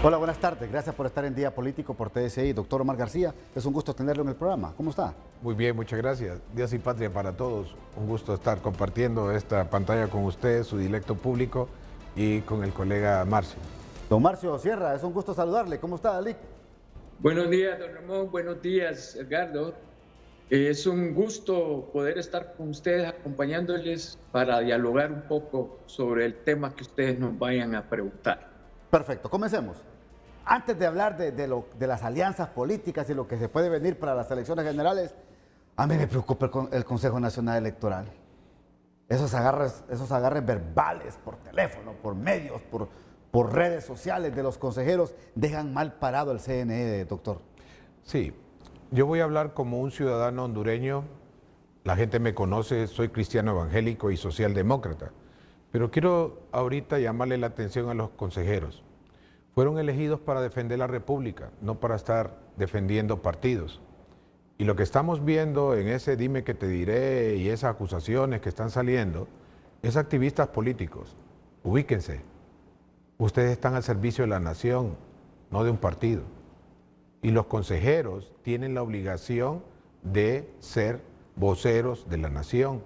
Hola, buenas tardes. Gracias por estar en Día Político por TSI. Doctor Omar García, es un gusto tenerlo en el programa. ¿Cómo está? Muy bien, muchas gracias. Dios y patria para todos. Un gusto estar compartiendo esta pantalla con usted, su directo público y con el colega Marcio. Don Marcio Sierra, es un gusto saludarle. ¿Cómo está, Dalí? Buenos días, don Ramón. Buenos días, Edgardo. Es un gusto poder estar con ustedes acompañándoles para dialogar un poco sobre el tema que ustedes nos vayan a preguntar. Perfecto, comencemos. Antes de hablar de las alianzas políticas y lo que se puede venir para las elecciones generales, a mí me preocupa el Consejo Nacional Electoral. Esos agarres verbales por teléfono, por medios, por redes sociales de los consejeros dejan mal parado el CNE, doctor. Sí, yo voy a hablar como un ciudadano hondureño. La gente me conoce, soy cristiano evangélico y socialdemócrata. Pero quiero ahorita llamarle la atención a los consejeros. Fueron elegidos para defender la República, no para estar defendiendo partidos. Y lo que estamos viendo en ese dime que te diré y esas acusaciones que están saliendo, es activistas políticos. Ubíquense. Ustedes están al servicio de la nación, no de un partido. Y los consejeros tienen la obligación de ser voceros de la nación.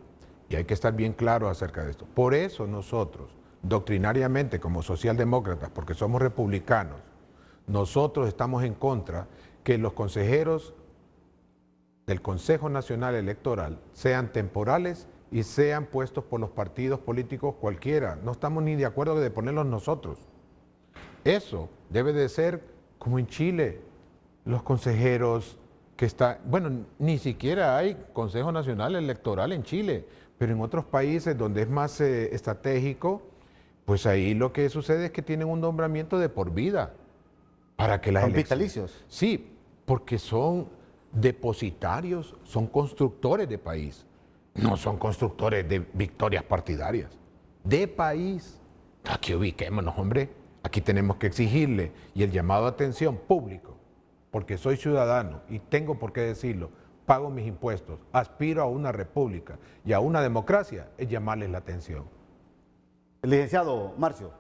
Y hay que estar bien claros acerca de esto. Por eso nosotros, doctrinariamente como socialdemócratas, porque somos republicanos, nosotros estamos en contra que los consejeros del Consejo Nacional Electoral sean temporales y sean puestos por los partidos políticos cualquiera. No estamos ni de acuerdo de ponerlos nosotros. Eso debe de ser como en Chile, los consejeros que están... Bueno, ni siquiera hay Consejo Nacional Electoral en Chile, pero en otros países donde es más estratégico, pues ahí lo que sucede es que tienen un nombramiento de por vida para que las ¿Son elecciones... vitalicios? Sí, porque son depositarios, son constructores de país, no son constructores de victorias partidarias, de país. Aquí ubiquémonos, hombre, aquí tenemos que exigirle y el llamado a atención público, porque soy ciudadano y tengo por qué decirlo, pago mis impuestos, aspiro a una república y a una democracia, es llamarles la atención. El licenciado Marcio.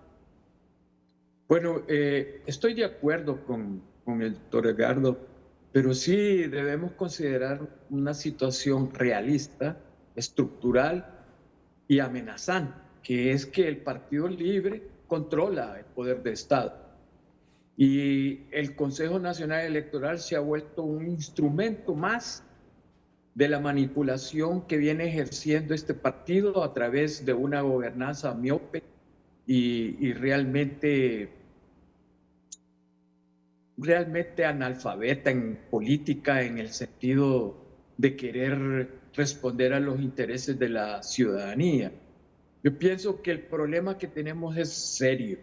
Bueno, estoy de acuerdo con el doctor Edgardo, pero sí debemos considerar una situación realista, estructural y amenazante, que es que el Partido Libre controla el poder de Estado. Y el Consejo Nacional Electoral se ha vuelto un instrumento más de la manipulación que viene ejerciendo este partido a través de una gobernanza miope y realmente analfabeta en política, en el sentido de querer responder a los intereses de la ciudadanía. Yo pienso que el problema que tenemos es serio,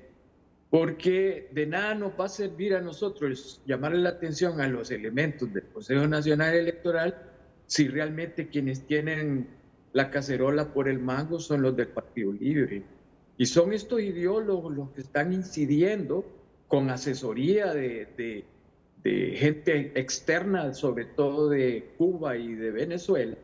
porque de nada nos va a servir a nosotros llamarle la atención a los elementos del Consejo Nacional Electoral si realmente quienes tienen la cacerola por el mango son los del Partido Libre. Y son estos ideólogos los que están incidiendo con asesoría de gente externa, sobre todo de Cuba y de Venezuela,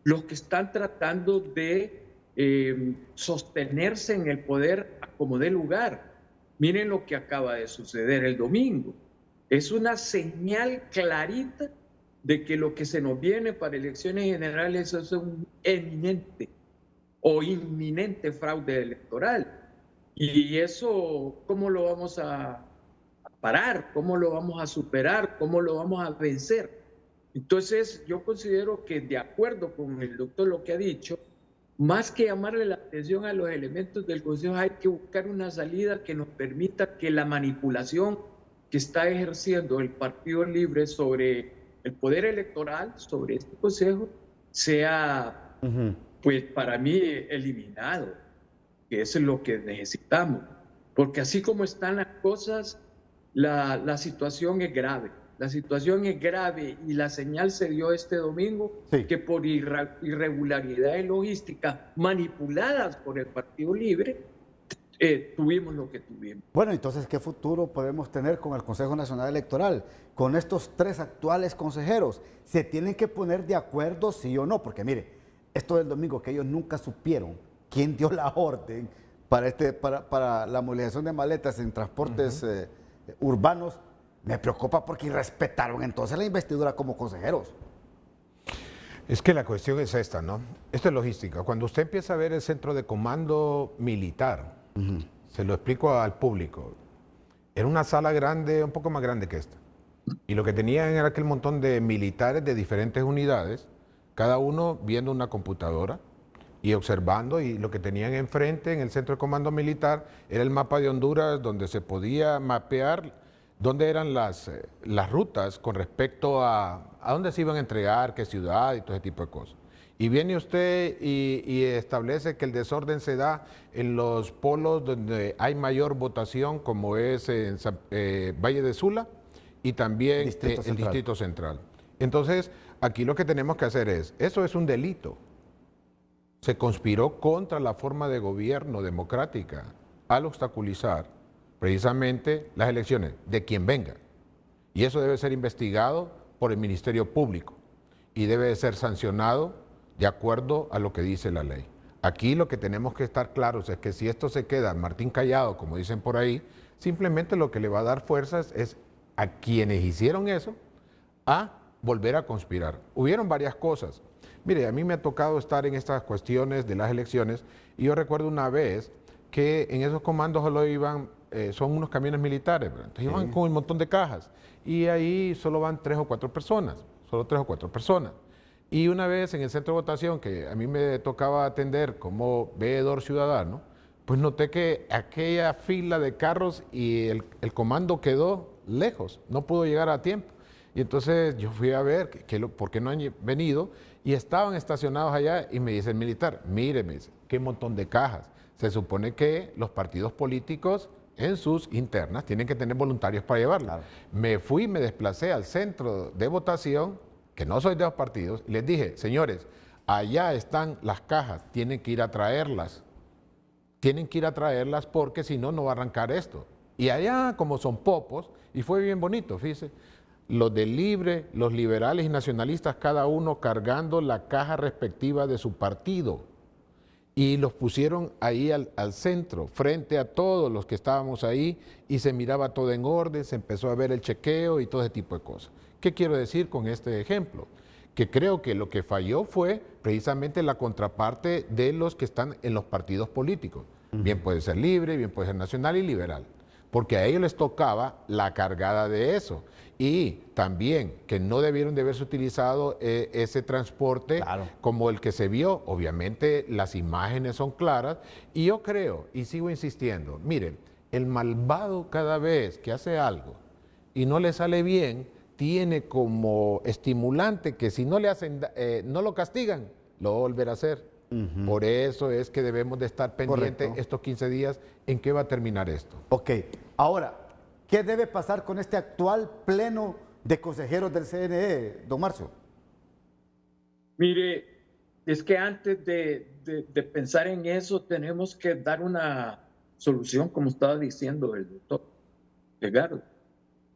los que están tratando de sostenerse en el poder como dé lugar. Miren lo que acaba de suceder el domingo. Es una señal clarita de que lo que se nos viene para elecciones generales es un eminente o inminente fraude electoral. Y eso, ¿cómo lo vamos a parar? ¿Cómo lo vamos a superar? ¿Cómo lo vamos a vencer? Entonces, yo considero que, de acuerdo con el doctor lo que ha dicho, más que llamarle la atención a los elementos del Consejo, hay que buscar una salida que nos permita que la manipulación que está ejerciendo el Partido Libre sobre el poder electoral, sobre este Consejo, sea, pues para mí, eliminado, que eso es lo que necesitamos. Porque así como están las cosas, la situación es grave. La situación es grave y la señal se dio este domingo, sí, que por irregularidades logísticas manipuladas por el Partido Libre, tuvimos lo que tuvimos. Bueno, entonces, ¿qué futuro podemos tener con el Consejo Nacional Electoral? Con estos tres actuales consejeros, ¿se tienen que poner de acuerdo sí o no? Porque mire, esto del domingo, que ellos nunca supieron quién dio la orden para la movilización de maletas en transportes urbanos, me preocupa porque irrespetaron entonces la investidura como consejeros. Es que la cuestión es esta, ¿no? Esto es logística. Cuando usted empieza a ver el centro de comando militar, se lo explico al público, era una sala grande, un poco más grande que esta. Y lo que tenían era aquel montón de militares de diferentes unidades, cada uno viendo una computadora y observando, y lo que tenían enfrente en el centro de comando militar era el mapa de Honduras, donde se podía mapear dónde eran las rutas con respecto a dónde se iban a entregar, qué ciudad y todo ese tipo de cosas. Y viene usted y establece que el desorden se da en los polos donde hay mayor votación, como es en Valle de Sula y también el Distrito Central. Entonces, aquí lo que tenemos que hacer es, eso es un delito. Se conspiró contra la forma de gobierno democrática al obstaculizar precisamente las elecciones de quien venga. Y eso debe ser investigado por el Ministerio Público y debe ser sancionado de acuerdo a lo que dice la ley. Aquí lo que tenemos que estar claros es que si esto se queda Martín Callado, como dicen por ahí, simplemente lo que le va a dar fuerzas es a quienes hicieron eso a volver a conspirar. Hubieron varias cosas. Mire, a mí me ha tocado estar en estas cuestiones de las elecciones y yo recuerdo una vez que en esos comandos solo iban, son unos camiones militares, ¿verdad? Entonces iban con un montón de cajas y ahí solo van 3 o 4 personas, solo 3 o 4 personas. Y una vez en el centro de votación, que a mí me tocaba atender como veedor ciudadano, pues noté que aquella fila de carros y el comando quedó lejos, no pudo llegar a tiempo. Y entonces yo fui a ver por qué no han venido y estaban estacionados allá y me dice el militar, mire, me dice, qué montón de cajas. Se supone que los partidos políticos en sus internas tienen que tener voluntarios para llevarlo. Claro. Me fui, me desplacé al centro de votación, que no soy de los partidos, y les dije, señores, allá están las cajas, tienen que ir a traerlas. Tienen que ir a traerlas porque si no, no va a arrancar esto. Y allá, como son popos, y fue bien bonito, fíjese, los del Libre, los liberales y nacionalistas, cada uno cargando la caja respectiva de su partido. Y los pusieron ahí al centro, frente a todos los que estábamos ahí, y se miraba todo en orden, se empezó a ver el chequeo y todo ese tipo de cosas. ¿Qué quiero decir con este ejemplo? Que creo que lo que falló fue precisamente la contraparte de los que están en los partidos políticos. Bien puede ser Libre, bien puede ser Nacional y Liberal, porque a ellos les tocaba la cargada de eso. Y también que no debieron de haberse utilizado ese transporte como el que se vio. Obviamente las imágenes son claras y yo creo, y sigo insistiendo, miren, el malvado cada vez que hace algo y no le sale bien, tiene como estimulante que si no le hacen, no lo castigan, lo va a volver a hacer. Por eso es que debemos de estar pendientes estos 15 días en qué va a terminar esto. Ok, ahora, ¿qué debe pasar con este actual pleno de consejeros del CNE, don Marcio? Mire, es que antes de pensar en eso tenemos que dar una solución, como estaba diciendo el doctor Edgardo.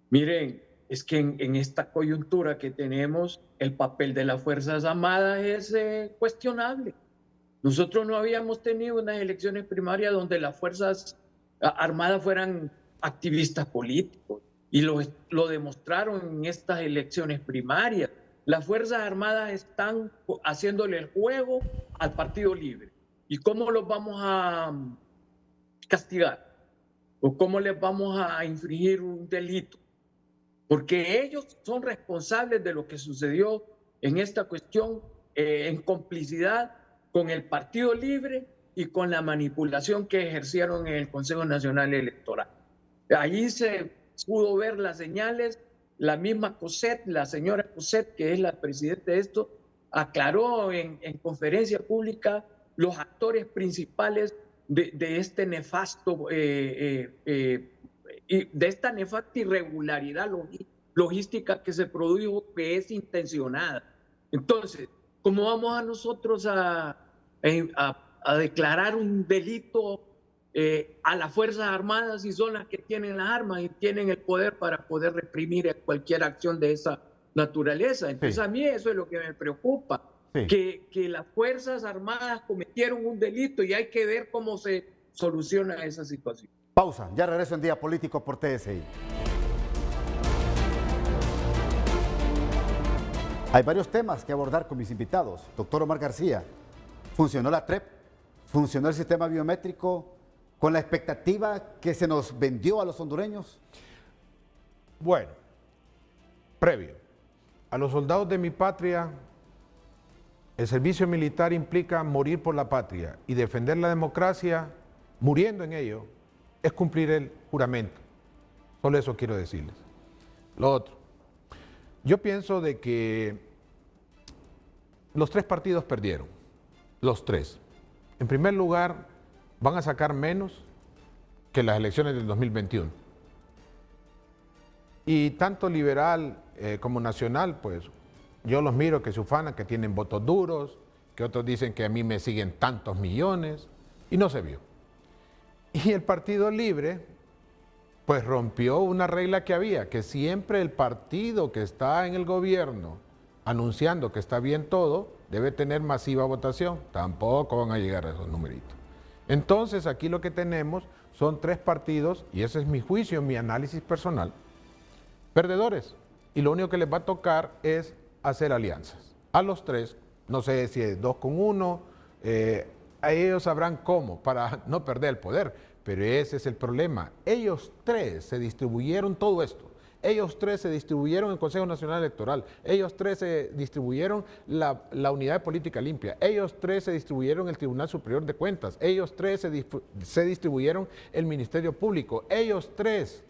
Miren, es que en esta coyuntura que tenemos, el papel de las Fuerzas Armadas es cuestionable. Nosotros no habíamos tenido unas elecciones primarias donde las Fuerzas Armadas fueran activistas políticos y lo demostraron en estas elecciones primarias. Las Fuerzas Armadas están haciéndole el juego al Partido Libre. ¿Y cómo los vamos a castigar? ¿O cómo les vamos a infringir un delito? Porque ellos son responsables de lo que sucedió en esta cuestión en complicidad con el Partido Libre y con la manipulación que ejercieron en el Consejo Nacional Electoral. Allí se pudo ver las señales, la misma Cosette, la señora Cosette, que es la presidenta de esto, aclaró en conferencia pública los actores principales de este nefasto, de esta nefasta irregularidad logística que se produjo, que es intencionada. Entonces, ¿cómo vamos a nosotros a declarar un delito a las Fuerzas Armadas si son las que tienen las armas y tienen el poder para poder reprimir cualquier acción de esa naturaleza? Entonces a mí eso es lo que me preocupa, que las Fuerzas Armadas cometieron un delito y hay que ver cómo se soluciona esa situación. Pausa, ya regreso en Día Político por TSI. Hay varios temas que abordar con mis invitados. Doctor Omar García, ¿funcionó la TREP? ¿Funcionó el sistema biométrico con la expectativa que se nos vendió a los hondureños? Bueno, previo, a los soldados de mi patria, el servicio militar implica morir por la patria y defender la democracia, muriendo en ello, es cumplir el juramento. Solo eso quiero decirles. Lo otro, yo pienso de que los tres partidos perdieron, los tres. En primer lugar, van a sacar menos que las elecciones del 2021. Y tanto liberal como nacional, pues yo los miro que se ufanan, que tienen votos duros, que otros dicen que a mí me siguen tantos millones, y no se vio. Y el Partido Libre, pues rompió una regla que había, que siempre el partido que está en el gobierno anunciando que está bien todo, debe tener masiva votación. Tampoco van a llegar a esos numeritos. Entonces aquí lo que tenemos son tres partidos, y ese es mi juicio, mi análisis personal, perdedores. Y lo único que les va a tocar es hacer alianzas. A los tres, no sé si es 2 con 1, a ellos sabrán cómo, para no perder el poder. Pero ese es el problema. Ellos tres se distribuyeron todo esto. Ellos tres se distribuyeron el Consejo Nacional Electoral. Ellos tres se distribuyeron la Unidad de Política Limpia. Ellos tres se distribuyeron el Tribunal Superior de Cuentas. Ellos tres se distribuyeron el Ministerio Público. Ellos tres,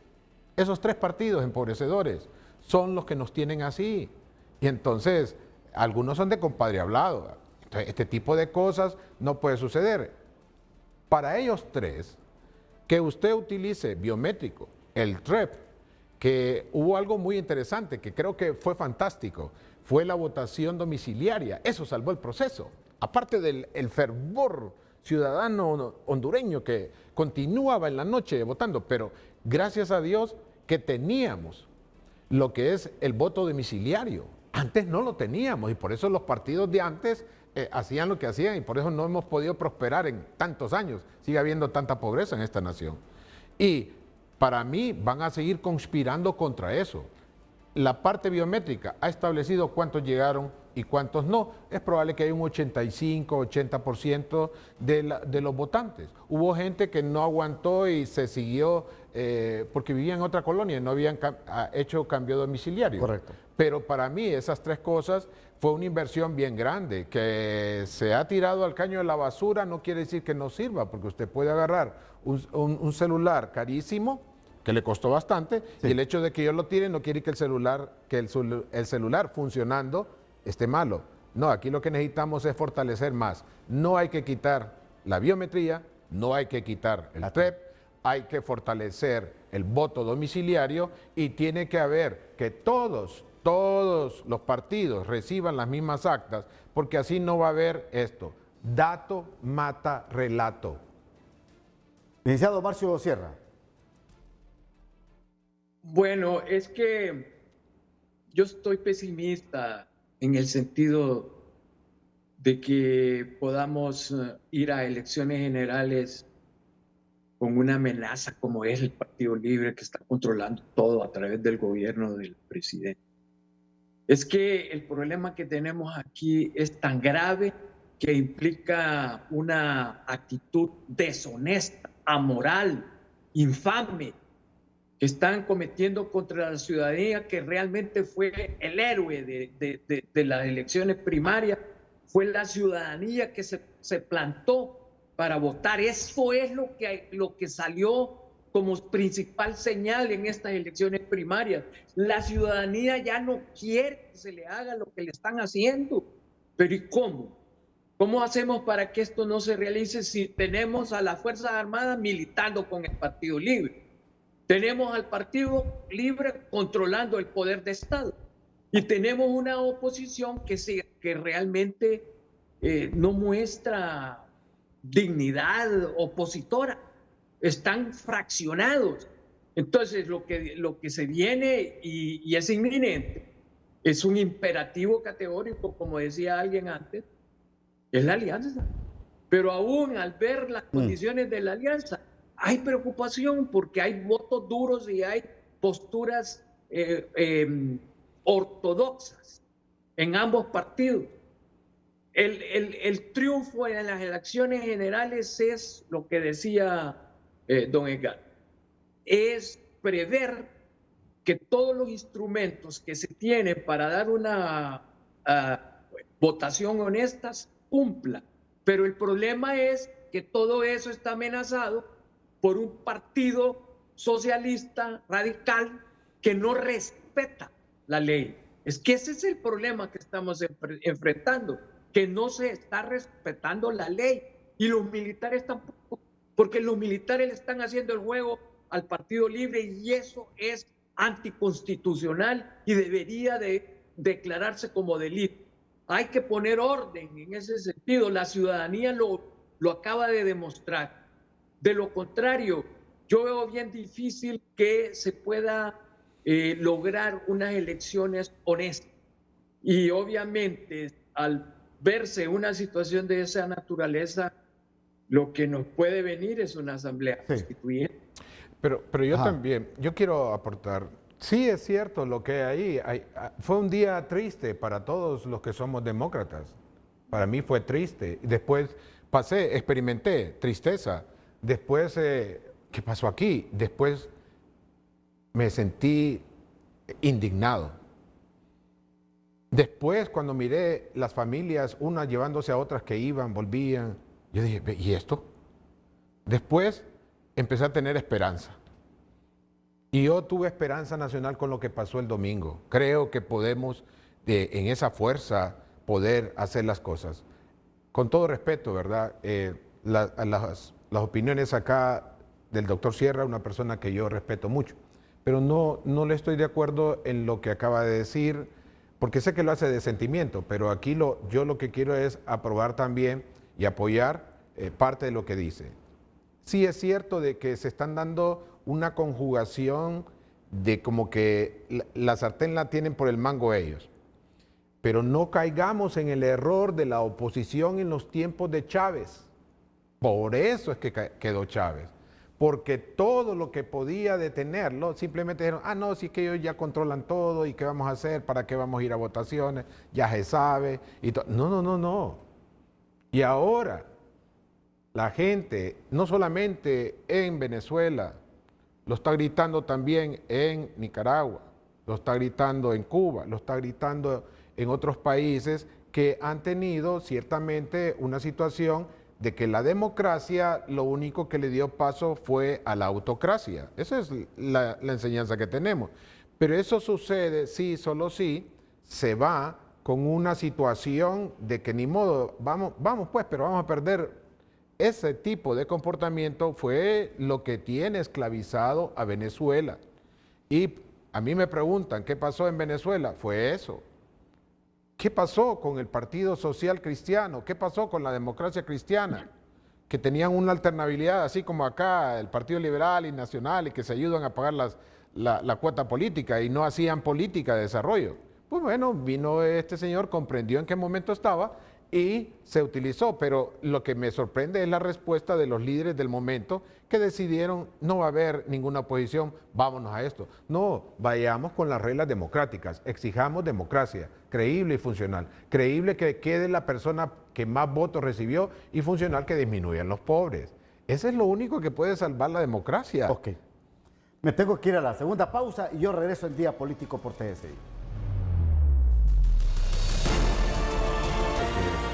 esos tres partidos empobrecedores, son los que nos tienen así. Y entonces, algunos son de compadre hablado. Entonces, este tipo de cosas no puede suceder. Para ellos tres, que usted utilice biométrico, el TREP, que hubo algo muy interesante, que creo que fue fantástico, fue la votación domiciliaria. Eso salvó el proceso. Aparte del fervor ciudadano hondureño que continuaba en la noche votando, pero gracias a Dios que teníamos lo que es el voto domiciliario. Antes no lo teníamos y por eso los partidos de antes hacían lo que hacían y por eso no hemos podido prosperar en tantos años. Sigue habiendo tanta pobreza en esta nación. Y para mí van a seguir conspirando contra eso. La parte biométrica ha establecido cuántos llegaron y cuántos no. Es probable que haya un 85, 80% de los votantes. Hubo gente que no aguantó y se siguió porque vivía en otra colonia y no habían hecho cambio domiciliario. Correcto. Pero para mí esas tres cosas fue una inversión bien grande. Que se ha tirado al caño de la basura no quiere decir que no sirva, porque usted puede agarrar un celular carísimo, que le costó bastante, sí, y el hecho de que yo lo tire no quiere que el celular funcionando esté malo. No, aquí lo que necesitamos es fortalecer más. No hay que quitar la biometría, no hay que quitar el TREP, hay que fortalecer el voto domiciliario y tiene que haber que todos los partidos reciban las mismas actas, porque así no va a haber esto. Dato mata relato. Licenciado Marcio Sierra. Bueno, es que yo estoy pesimista en el sentido de que podamos ir a elecciones generales con una amenaza como es el Partido Libre, que está controlando todo a través del gobierno del presidente. Es que el problema que tenemos aquí es tan grave que implica una actitud deshonesta, amoral, infame, que están cometiendo contra la ciudadanía, que realmente fue el héroe de las elecciones primarias, fue la ciudadanía que se plantó para votar. Eso es lo que salió como principal señal en estas elecciones primarias. La ciudadanía ya no quiere que se le haga lo que le están haciendo. Pero ¿y cómo? ¿Cómo hacemos para que esto no se realice si tenemos a las Fuerzas Armadas militando con el Partido Libre? Tenemos al Partido Libre controlando el poder de Estado y tenemos una oposición que realmente no muestra dignidad opositora. Están fraccionados. Entonces lo que se viene y es inminente es un imperativo categórico, como decía alguien antes, es la alianza. Pero aún al ver las condiciones de la alianza, hay preocupación porque hay votos duros y hay posturas ortodoxas en ambos partidos. El triunfo en las elecciones generales es lo que decía don Edgar, es prever que todos los instrumentos que se tienen para dar una votación honesta cumplan. Pero el problema es que todo eso está amenazado por un partido socialista radical que no respeta la ley. Es que ese es el problema que estamos enfrentando, que no se está respetando la ley y los militares tampoco, porque los militares le están haciendo el juego al Partido Libre y eso es anticonstitucional y debería de declararse como delito. Hay que poner orden en ese sentido. La ciudadanía lo acaba de demostrar. De lo contrario, yo veo bien difícil que se pueda lograr unas elecciones honestas. Y obviamente, al verse una situación de esa naturaleza, lo que nos puede venir es una asamblea constituyente. Pero yo también, yo quiero aportar, sí es cierto lo que hay, fue un día triste para todos los que somos demócratas, para mí fue triste, después experimenté tristeza, después, ¿qué pasó aquí? Después me sentí indignado. Después, cuando miré las familias, unas llevándose a otras que iban, volvían, yo dije, ¿y esto? Después empecé a tener esperanza. Y yo tuve esperanza nacional con lo que pasó el domingo. Creo que podemos, en esa fuerza, poder hacer las cosas. Con todo respeto, ¿verdad? Las opiniones acá del doctor Sierra, una persona que yo respeto mucho, pero no le estoy de acuerdo en lo que acaba de decir, porque sé que lo hace de sentimiento, pero aquí yo lo que quiero es aprobar también y apoyar parte de lo que dice. Sí es cierto de que se están dando una conjugación de como que la sartén la tienen por el mango ellos, pero no caigamos en el error de la oposición en los tiempos de Chávez. Por eso es que quedó Chávez, porque todo lo que podía detenerlo, simplemente dijeron, no, si es que ellos ya controlan todo y qué vamos a hacer, para qué vamos a ir a votaciones, ya se sabe. Y no. Y ahora la gente, no solamente en Venezuela, lo está gritando también en Nicaragua, lo está gritando en Cuba, lo está gritando en otros países que han tenido ciertamente una situación de que la democracia lo único que le dio paso fue a la autocracia. Esa es la enseñanza que tenemos. Pero eso sucede, sí, solo sí, se va con una situación de que ni modo, vamos pues, pero vamos a perder. Ese tipo de comportamiento fue lo que tiene esclavizado a Venezuela. Y a mí me preguntan, ¿qué pasó en Venezuela? Fue eso. ¿Qué pasó con el Partido Social Cristiano? ¿Qué pasó con la democracia cristiana? Que tenían una alternabilidad, así como acá el Partido Liberal y Nacional, y que se ayudan a pagar la cuota política y no hacían política de desarrollo. Pues bueno, vino este señor, comprendió en qué momento estaba y se utilizó, pero lo que me sorprende es la respuesta de los líderes del momento que decidieron no va a haber ninguna oposición, vámonos a esto. No, vayamos con las reglas democráticas, exijamos democracia, creíble y funcional, creíble que quede la persona que más votos recibió y funcional que disminuyan los pobres. Ese es lo único que puede salvar la democracia. Ok, me tengo que ir a la segunda pausa y yo regreso en Día Político por TSI.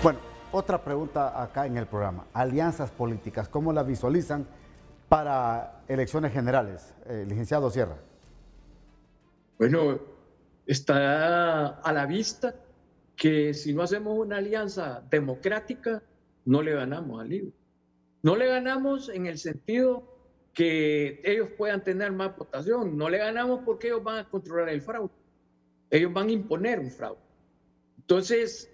Bueno, otra pregunta acá en el programa. Alianzas políticas, ¿cómo las visualizan para elecciones generales? Licenciado Sierra. Bueno, está a la vista que si no hacemos una alianza democrática, no le ganamos al Libre. No le ganamos en el sentido que ellos puedan tener más votación. No le ganamos porque ellos van a controlar el fraude. Ellos van a imponer un fraude. Entonces,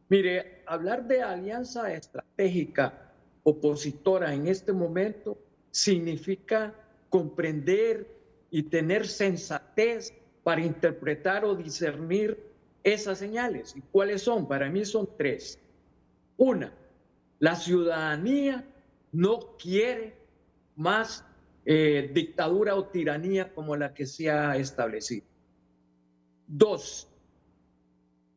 mire, hablar de alianza estratégica opositora en este momento significa comprender y tener sensatez para interpretar o discernir esas señales. ¿Y cuáles son? Para mí son tres. Una, la ciudadanía no quiere más dictadura o tiranía como la que se ha establecido. 2,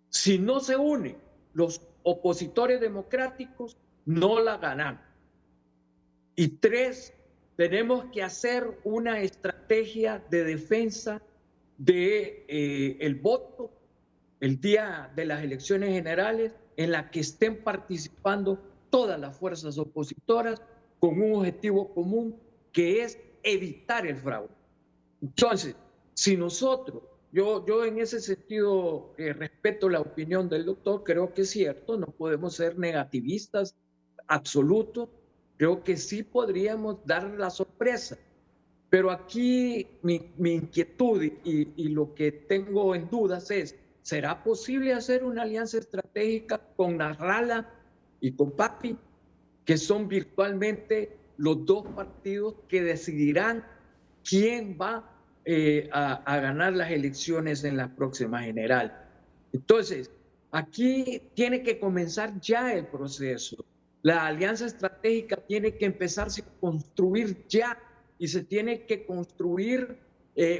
si no se unen los opositores democráticos, no la ganamos. Y 3, tenemos que hacer una estrategia de defensa de el voto el día de las elecciones generales, en la que estén participando todas las fuerzas opositoras con un objetivo común, que es evitar el fraude. Entonces, si nosotros, yo en ese sentido respeto la opinión del doctor, creo que es cierto, no podemos ser negativistas absolutos, creo que sí podríamos dar la sorpresa. Pero aquí mi inquietud y lo que tengo en dudas es, ¿será posible hacer una alianza estratégica con Nasrallah y con Papi, que son virtualmente los dos partidos que decidirán quién va a ganar las elecciones en la próxima general? Entonces, aquí tiene que comenzar ya el proceso. La alianza estratégica tiene que empezarse a construir ya, y se tiene que construir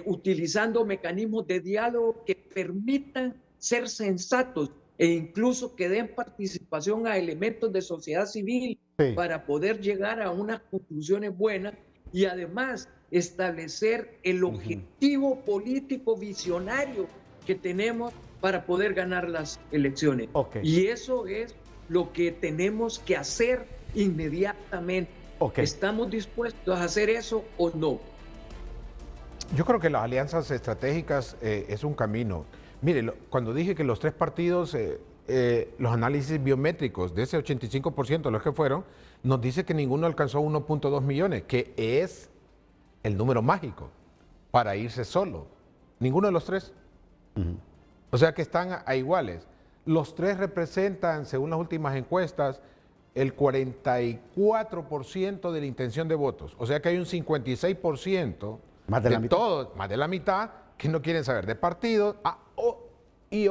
utilizando mecanismos de diálogo que permitan ser sensatos e incluso que den participación a elementos de sociedad civil para poder llegar a unas conclusiones buenas y además establecer el objetivo político visionario que tenemos para poder ganar las elecciones. Y eso es lo que tenemos que hacer inmediatamente. ¿Estamos dispuestos a hacer eso o no? Yo creo que las alianzas estratégicas es un camino. Mire, cuando dije que los tres partidos, los análisis biométricos de ese 85% de los que fueron, nos dice que ninguno alcanzó 1.2 millones, que es el número mágico para irse solo. Ninguno de los tres. O sea que están a iguales. Los tres representan, según las últimas encuestas, el 44% de la intención de votos. O sea que hay un 56% más de la mitad. Todos, más de la mitad, que no quieren saber de partidos. Y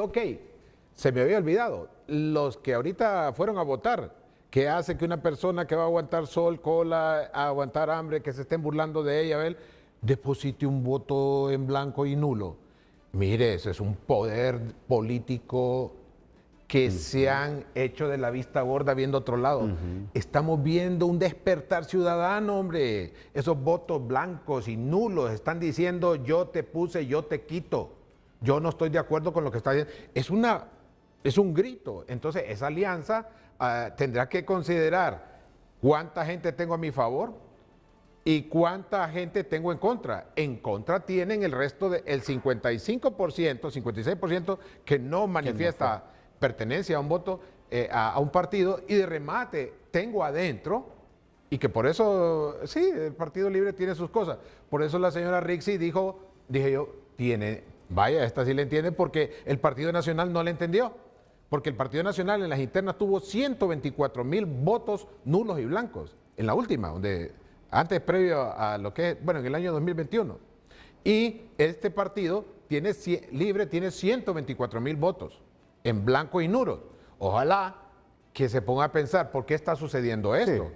se me había olvidado, los que ahorita fueron a votar, que hace que una persona que va a aguantar sol, cola, a aguantar hambre, que se estén burlando de ella, deposite un voto en blanco y nulo. Mire, eso es un poder político que se han hecho de la vista gorda viendo otro lado. Estamos viendo un despertar ciudadano, hombre. Esos votos blancos y nulos están diciendo yo te puse, yo te quito. Yo no estoy de acuerdo con lo que está diciendo. Es un grito. Entonces esa alianza tendrá que considerar cuánta gente tengo a mi favor y cuánta gente tengo en contra. En contra tienen el resto del 55%, 56% que no manifiesta pertenencia a un voto, a un partido, y de remate tengo adentro, y que por eso, sí, el Partido Libre tiene sus cosas. Por eso la señora Rixi dije yo, vaya, esta sí le entiende, porque el Partido Nacional no le entendió. Porque el Partido Nacional en las internas tuvo 124,000 votos nulos y blancos, en la última, donde antes, previo a lo que es, bueno, en el año 2021. Y este partido Libre tiene 124,000 votos en blanco y nulo. Ojalá que se ponga a pensar por qué está sucediendo esto. Sí.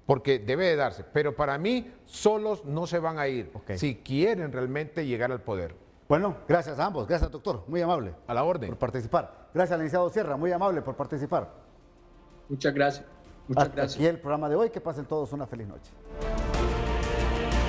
Porque debe de darse. Pero para mí, solos no se van a ir si quieren realmente llegar al poder. Bueno, gracias a ambos. Gracias, doctor. Muy amable. A la orden. Por participar. Gracias, licenciado Sierra. Muy amable por participar. Muchas gracias. Muchas gracias. Aquí el programa de hoy. Que pasen todos una feliz noche.